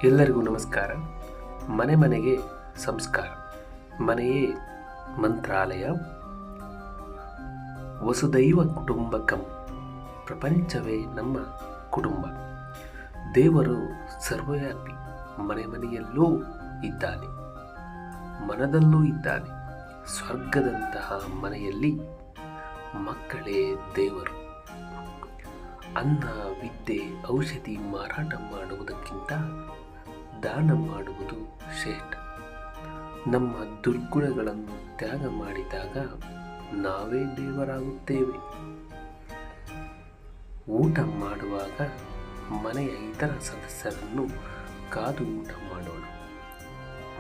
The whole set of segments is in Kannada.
ಎಲ್ಲರಿಗೂ ನಮಸ್ಕಾರ. ಮನೆ ಮನೆಗೆ ಸಂಸ್ಕಾರ, ಮನೆಯೇ ಮಂತ್ರಾಲಯ. ವಸುದೈವ ಕುಟುಂಬಕಂ, ಪ್ರಪಂಚವೇ ನಮ್ಮ ಕುಟುಂಬ. ದೇವರು ಸರ್ವವ್ಯಾಪಿ, ಮನೆ ಮನೆಯಲ್ಲೂ ಇದ್ದಾನೆ, ಮನದಲ್ಲೂ ಇದ್ದಾನೆ. ಸ್ವರ್ಗದಂತಹ ಮನೆಯಲ್ಲಿ ಮಕ್ಕಳೇ ದೇವರು. ಅನ್ನ, ವಿದ್ಯೆ, ಔಷಧಿ ಮಾರಾಟ ಮಾಡುವುದಕ್ಕಿಂತ ದಾನ ಮಾಡುವುದು ಶ್ರೇಷ್ಠ. ನಮ್ಮ ದುರ್ಗುಣಗಳನ್ನು ತ್ಯಾಗ ಮಾಡಿದಾಗ ನಾವೇ ದೇವರಾಗುತ್ತೇವೆ. ಊಟ ಮಾಡುವಾಗ ಮನೆಯ ಇತರ ಸದಸ್ಯರನ್ನು ಕಾದು ಊಟ ಮಾಡೋಣ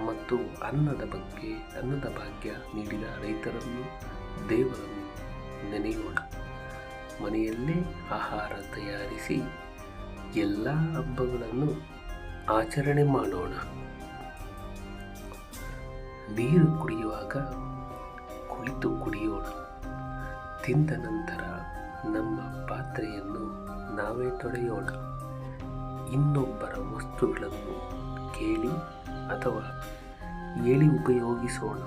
ಮತ್ತು ಅನ್ನದ ಭಾಗ್ಯ ನೀಡಿದ ರೈತರನ್ನು, ದೇವರನ್ನು ನೆನೆಯೋಣ. ಮನೆಯಲ್ಲೇ ಆಹಾರ ತಯಾರಿಸಿ ಎಲ್ಲ ಹಬ್ಬಗಳನ್ನು ಆಚರಣೆ ಮಾಡೋಣ. ನೀರು ಕುಡಿಯುವಾಗ ಕುಳಿತು ಕುಡಿಯೋಣ. ತಿಂದ ನಂತರ ನಮ್ಮ ಪಾತ್ರೆಯನ್ನು ನಾವೇ ತೊಳೆಯೋಣ. ಇನ್ನೊಬ್ಬರ ವಸ್ತುಗಳನ್ನು ಕೇಳಿ ಅಥವಾ ಹೇಳಿ ಉಪಯೋಗಿಸೋಣ.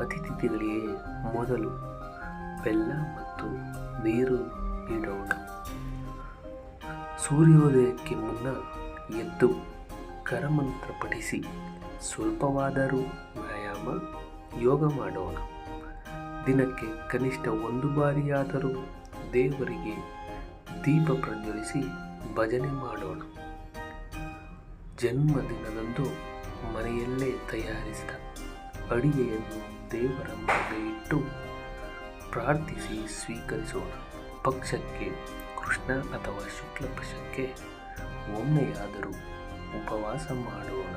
ಅತಿಥಿಗಳಿಗೆ ಮೊದಲು ಬೆಲ್ಲ ಮತ್ತು ನೀರು ನೀಡೋಣ. ಸೂರ್ಯೋದಯಕ್ಕೆ ಮುನ್ನ ಎದ್ದು ಕರಮಂತ್ರ ಪಠಿಸಿ ಸ್ವಲ್ಪವಾದರೂ ವ್ಯಾಯಾಮ, ಯೋಗ ಮಾಡೋಣ. ದಿನಕ್ಕೆ ಕನಿಷ್ಠ ಒಂದು ಬಾರಿಯಾದರೂ ದೇವರಿಗೆ ದೀಪ ಪ್ರಜ್ವಲಿಸಿ ಭಜನೆ ಮಾಡೋಣ. ಜನ್ಮದಿನದಂದು ಮನೆಯಲ್ಲೇ ತಯಾರಿಸಿದ ಅಡಿಗೆಯನ್ನು ದೇವರ ಮುಂದೆ ಇಟ್ಟು ಪ್ರಾರ್ಥಿಸಿ ಸ್ವೀಕರಿಸೋಣ. ಪಕ್ಷಕ್ಕೆ ಕೃಷ್ಣ ಅಥವಾ ಶುಕ್ಲ ಪಕ್ಷಕ್ಕೆ ಒಮ್ಮೆಯಾದರೂ ಉಪವಾಸ ಮಾಡೋಣ.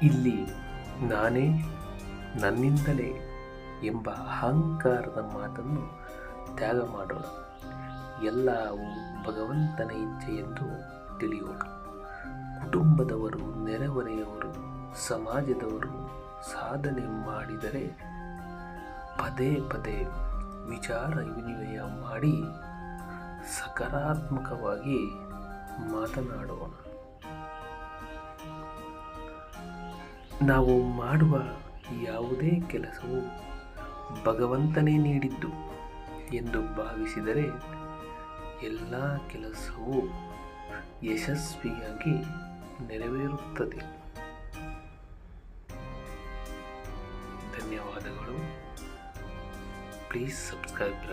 ಇಲ್ಲಿ ನಾನೇ, ನನ್ನಿಂದಲೇ ಎಂಬ ಅಹಂಕಾರದ ಮಾತನ್ನು ತ್ಯಾಗ ಮಾಡೋಣ. ಎಲ್ಲವೂ ಭಗವಂತನ ಇಚ್ಛೆ ಎಂದು ತಿಳಿಯೋಣ. ಕುಟುಂಬದವರು, ನೆರೆಹೊರೆಯವರು, ಸಮಾಜದವರು ಸಾಧನೆ ಮಾಡಿದರೆ ಪದೇ ಪದೇ ವಿಚಾರ ವಿನಿಮಯ ಮಾಡಿ ಸಕಾರಾತ್ಮಕವಾಗಿ ಮಾತನಾಡೋಣ. ನಾವು ಮಾಡುವ ಯಾವುದೇ ಕೆಲಸವು ಭಗವಂತನೇ ನೀಡಿದ್ದು ಎಂದು ಭಾವಿಸಿದರೆ ಎಲ್ಲ ಕೆಲಸವೂ ಯಶಸ್ವಿಯಾಗಿ ನೆರವೇರುತ್ತದೆ. ಧನ್ಯವಾದಗಳು. Please subscribe.